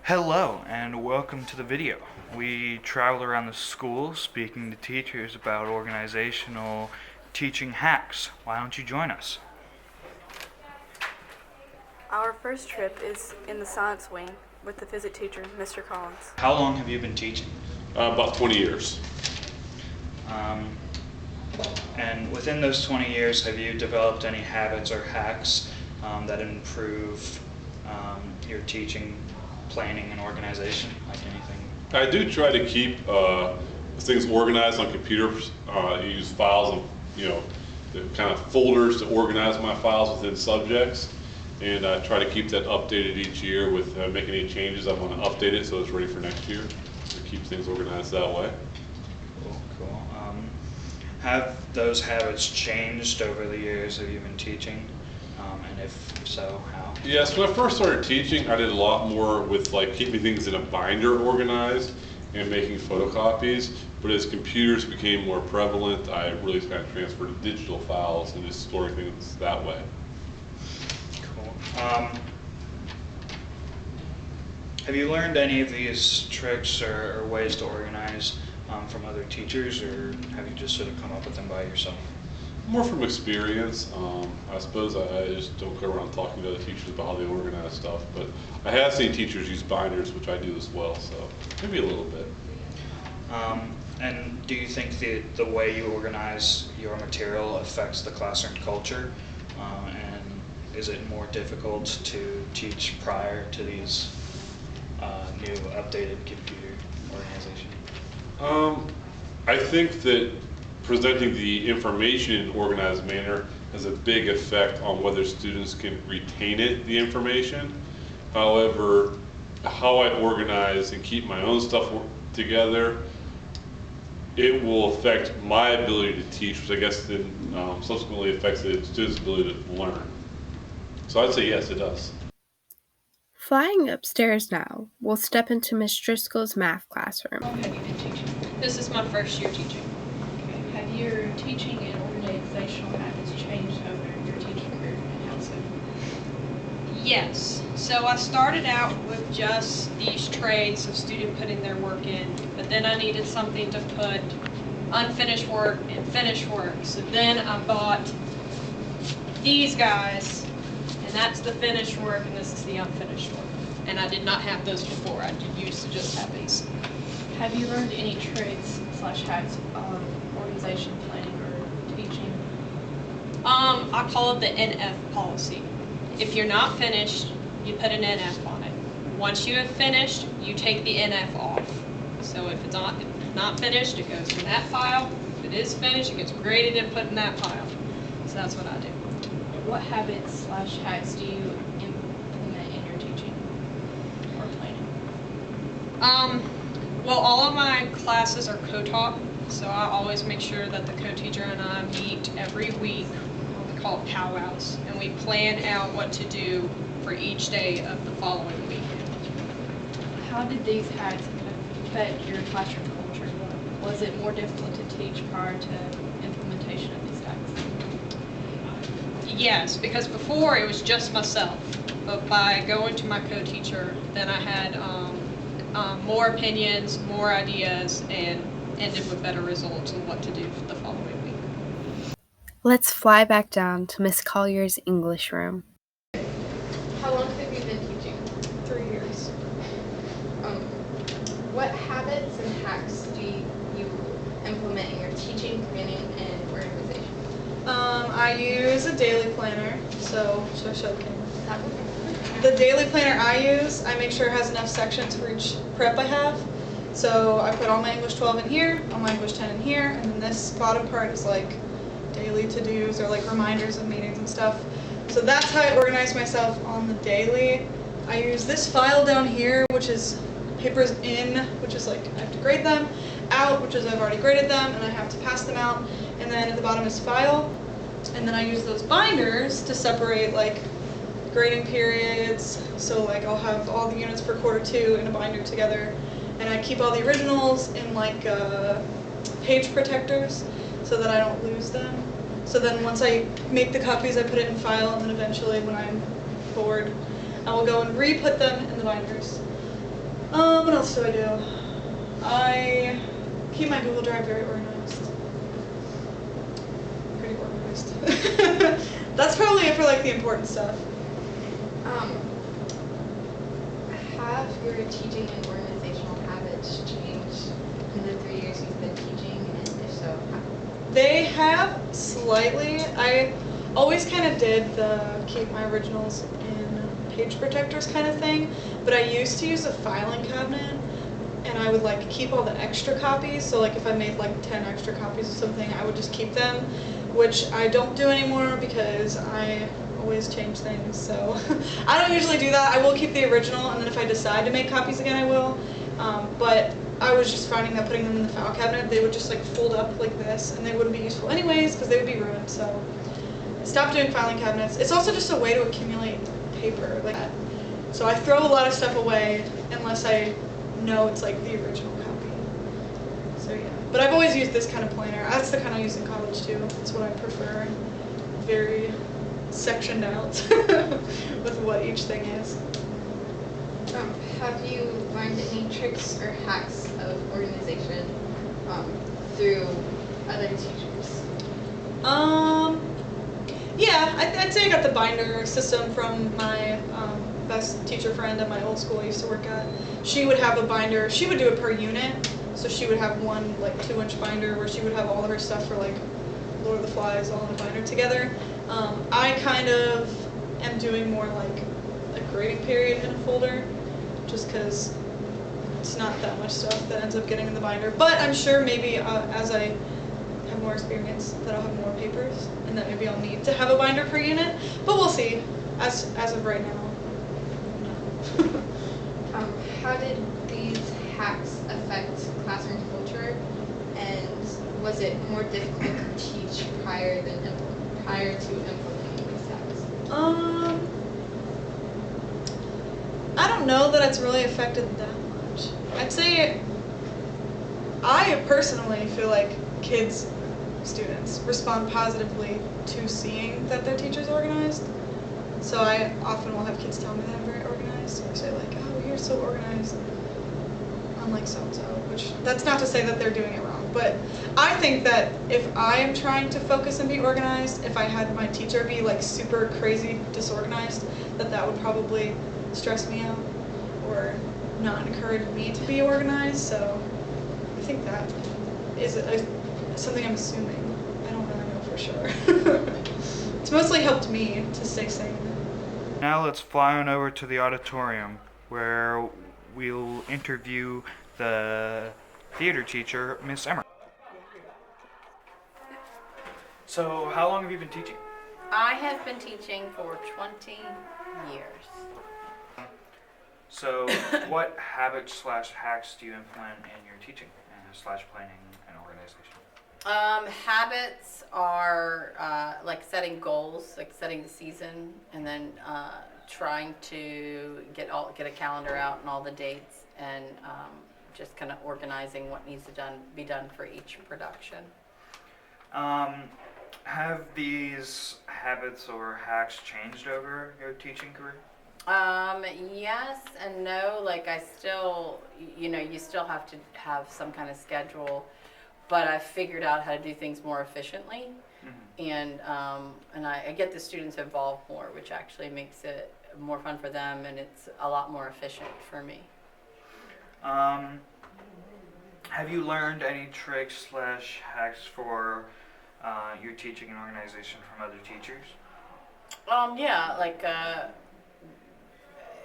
Hello and welcome to the video. We travel around the school speaking to teachers about organizational teaching hacks. Why don't you join us? Our first trip is in the science wing with the physics teacher, Mr. Collins. How long have you been teaching? About 20 years. And within those 20 years, have you developed any habits or hacks that improve your teaching planning and organization, like anything? I do try to keep things organized on computers. I use files of, the kind of folders to organize my files within subjects. And I try to keep that updated each year with making any changes. I want to update it so it's ready for next year. So keep things organized that way. Cool. Have those habits changed over the years that you've been teaching? And if so, how? Yes, when I first started teaching, I did a lot more with keeping things in a binder organized and making photocopies. But as computers became more prevalent, I really kind of transferred to digital files and just storing things that way. Cool. Have you learned any of these tricks or ways to organize from other teachers, or have you just sort of come up with them by yourself? More from experience. I suppose I just don't go around talking to other teachers about how they organize stuff, but I have seen teachers use binders, which I do as well, so maybe a little bit. And do you think the way you organize your material affects the classroom culture? And is it more difficult to teach prior to these new updated computer organization? I think that presenting the information in an organized manner has a big effect on whether students can retain the information. However, how I organize and keep my own stuff together, it will affect my ability to teach, which I guess then subsequently affects the student's ability to learn. So I'd say yes, it does. Flying upstairs now, we'll step into Miss Driscoll's math classroom. How long have you been teaching? This is my first year teaching. Okay. Have your teaching and organizational habits changed over your teaching career, and how so? Yes. So I started out with just these trays of student putting their work in, but then I needed something to put unfinished work and finished work. So then I bought these guys, and that's the finished work, and this is the unfinished work. And I did not have those before. I used to just have these. Have you learned any tricks / hacks of organization, planning, or teaching? I call it the NF policy. If you're not finished, you put an NF on it. Once you have finished, you take the NF off. So if it's not finished, it goes in that file. If it is finished, it gets graded and put in that pile. So that's what I do. What habits / hacks do you implement in your teaching or planning? Well, all of my classes are co-taught, so I always make sure that the co-teacher and I meet every week. We call it powwows, and we plan out what to do for each day of the following week. How did these hacks affect your classroom culture? Was it more difficult to teach prior to implementation of these hacks? Yes, because before it was just myself, but by going to my co-teacher, then I had more opinions, more ideas, and ended with better results on what to do for the following week. Let's fly back down to Miss Collier's English room. How long have you been teaching? 3 years. What habits and hacks do you implement in your teaching, planning, and organization? I use a daily planner, so should I show the camera? The daily planner I use, I make sure it has enough sections for each prep I have. So I put all my English 12 in here, all my English 10 in here, and then this bottom part is like daily to-dos or like reminders of meetings and stuff. So that's how I organize myself on the daily. I use this file down here, which is papers in, which is like I have to grade them, out, which is I've already graded them and I have to pass them out, and then at the bottom is file. And then I use those binders to separate like grading periods, so like I'll have all the units for quarter 2 in a binder together, and I keep all the originals in like page protectors so that I don't lose them. So then once I make the copies, I put it in file, and then eventually when I'm bored, I will go and re-put them in the binders. What else do? I keep my Google Drive very organized. Pretty organized. That's probably it for like the important stuff. Have your teaching and organizational habits changed in the 3 years you've been teaching, and if so, how? They have slightly. I always kind of did the keep my originals in page protectors kind of thing, but I used to use a filing cabinet, and I would like keep all the extra copies. So like if I made like 10 extra copies of something, I would just keep them, which I don't do anymore because I always change things. So I don't usually do that. I will keep the original, and then if I decide to make copies again, I will. But I was just finding that putting them in the file cabinet, they would just like fold up like this, and they wouldn't be useful anyways because they would be ruined. So I stopped doing filing cabinets. It's also just a way to accumulate paper like that. So I throw a lot of stuff away unless I know it's like the original copy. So yeah, but I've always used this kind of planner. That's the kind I use in college too. That's what I prefer. Very sectioned out with what each thing is. Have you learned any tricks or hacks of organization through other teachers? Yeah, I'd say I got the binder system from my best teacher friend at my old school I used to work at. She would have a binder. She would do it per unit. So she would have one like 2-inch binder where she would have all of her stuff for like Lord of the Flies all in a binder together. I kind of am doing more like a grading period in a folder, just because it's not that much stuff that ends up getting in the binder. But I'm sure maybe as I have more experience that I'll have more papers, and that maybe I'll need to have a binder per unit. But we'll see. As of right now, no. How did these hacks affect classroom culture, and was it more difficult to teach prior to implementing these hacks? I don't know that it's really affected that much. I'd say I personally feel like students respond positively to seeing that their teacher's organized. So I often will have kids tell me that I'm very organized, or say like, oh, you're so organized, unlike so-and-so, which that's not to say that they're doing it wrong, but I think that if I am trying to focus and be organized, if I had my teacher be like super crazy disorganized, that would probably stress me out or not encourage me to be organized. So I think that is something I'm assuming. I don't really know for sure. It's mostly helped me to stay sane. Now let's fly on over to the auditorium where we'll interview the theater teacher, Miss Emmer. So, how long have you been teaching? I have been teaching for 20 years. So, what habits/hacks do you implement in your teaching slash planning and organization? Habits are like setting goals, like setting the season, and then trying to get a calendar out and all the dates, and just kind of organizing what needs to be done for each production. Have these habits or hacks changed over your teaching career? Yes and no. Like I still, you still have to have some kind of schedule, but I've figured out how to do things more efficiently, and I get the students involved more, which actually makes it more fun for them, and it's a lot more efficient for me. Have you learned any tricks/hacks for your teaching and organization from other teachers? Yeah, like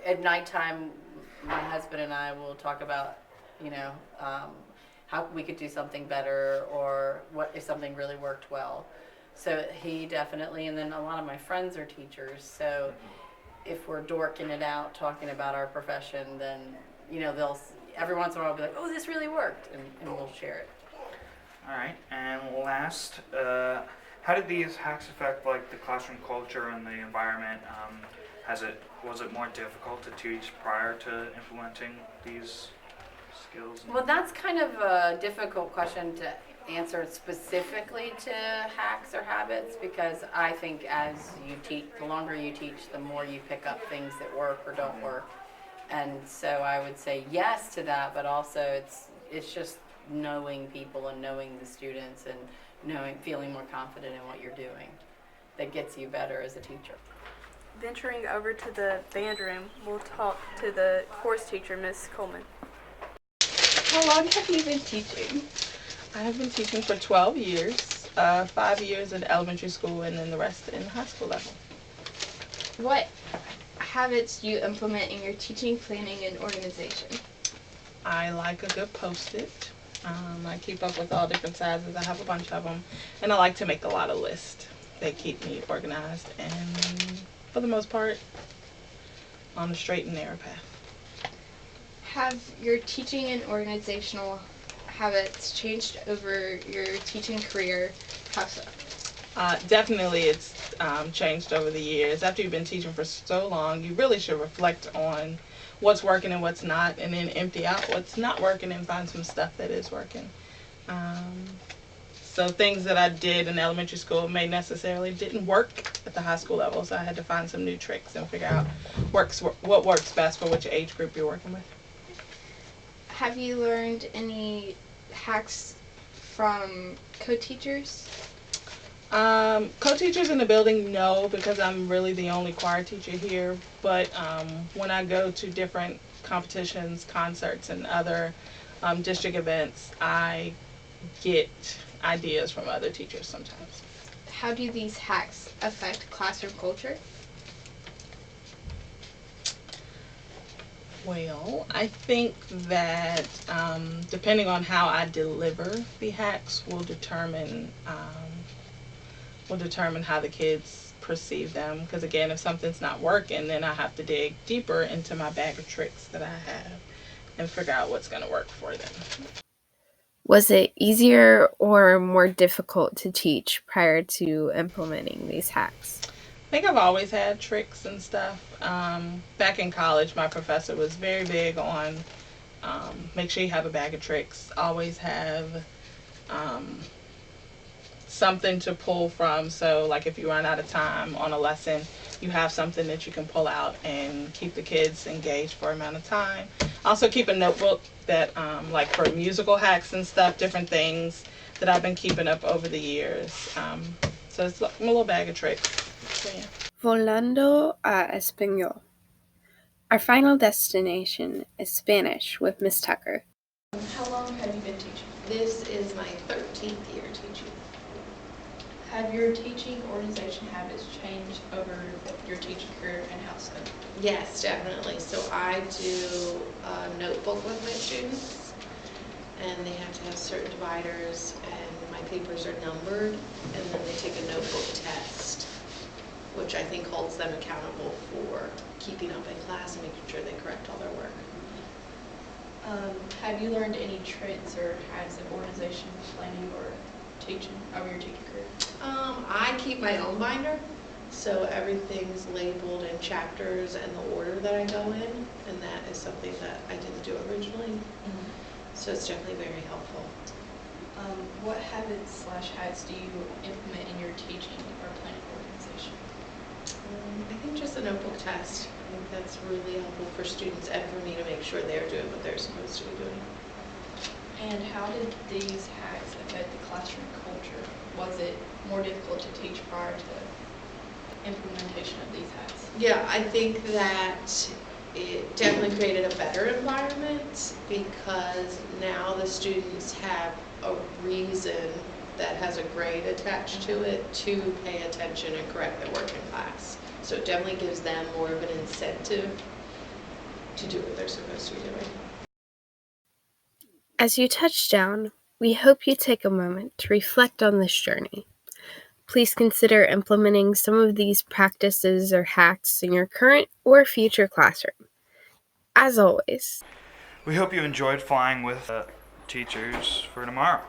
at nighttime, my husband and I will talk about, how we could do something better, or what if something really worked well. So he definitely, and then a lot of my friends are teachers, so if we're dorking it out, talking about our profession, then, they'll, every once in a while be like, oh, this really worked, and we'll share it. All right, and last, how did these hacks affect like the classroom culture and the environment? Was it more difficult to teach prior to implementing these skills? Well, that's kind of a difficult question to answer specifically to hacks or habits, because I think as you teach, the longer you teach, the more you pick up things that work or don't work. And so I would say yes to that, but also it's just knowing people and knowing the students and feeling more confident in what you're doing that gets you better as a teacher. Venturing over to the band room, we'll talk to the course teacher, Miss Coleman. How long have you been teaching? I have been teaching for 12 years, 5 years in elementary school and then the rest in high school level. What habits do you implement in your teaching, planning, and organization? I like a good Post-it. I keep up with all different sizes. I have a bunch of them. And I like to make a lot of lists. They keep me organized and, for the most part, on a straight and narrow path. Have your teaching and organizational habits changed over your teaching career? How so? Definitely it's changed over the years. After you've been teaching for so long, you really should reflect on what's working and what's not, and then empty out what's not working and find some stuff that is working. So things that I did in elementary school may necessarily didn't work at the high school level, so I had to find some new tricks and figure out what works best for which age group you're working with. Have you learned any hacks from co-teachers? Co-teachers in the building, no, because I'm really the only choir teacher here. But when I go to different competitions, concerts, and other district events, I get ideas from other teachers sometimes. How do these hacks affect classroom culture? Well, I think that depending on how I deliver the hacks will determine how the kids perceive them. Because again, if something's not working, then I have to dig deeper into my bag of tricks that I have and figure out what's going to work for them. Was it easier or more difficult to teach prior to implementing these hacks? I think I've always had tricks and stuff. Back in college, my professor was very big on make sure you have a bag of tricks. Always have something to pull from. So like if you run out of time on a lesson, you have something that you can pull out and keep the kids engaged for an amount of time. Also keep a notebook that like for musical hacks and stuff, different things that I've been keeping up over the years. So it's like a little bag of tricks. So, yeah. Volando a Español. Our final destination is Spanish with Miss Tucker. How long have you been teaching? This is my 13th year teaching. Have your teaching organization habits changed over your teaching career, and how so? Yes, definitely. So I do a notebook with my students, and they have to have certain dividers, and my papers are numbered, and then they take a notebook test, which I think holds them accountable for keeping up in class and making sure they correct all their work. Have you learned any tricks or hacks of organization, planning, or teaching over your teaching career? I keep my own binder, so everything's labeled in chapters and the order that I go in, and that is something that I didn't do originally. So it's definitely very helpful. What habits / hacks do you implement in your teaching or planning organization? I think just the notebook test. I think that's really helpful for students and for me to make sure they're doing what they're supposed to be doing. And how did these hacks affect the classroom culture? Was it more difficult to teach prior to implementation of these hacks? Yeah, I think that it definitely created a better environment because now the students have a reason that has a grade attached to it to pay attention and correct their work in class. So it definitely gives them more of an incentive to do what they're supposed to be doing. As you touch down, we hope you take a moment to reflect on this journey. Please consider implementing some of these practices or hacks in your current or future classroom. As always, we hope you enjoyed flying with teachers for tomorrow.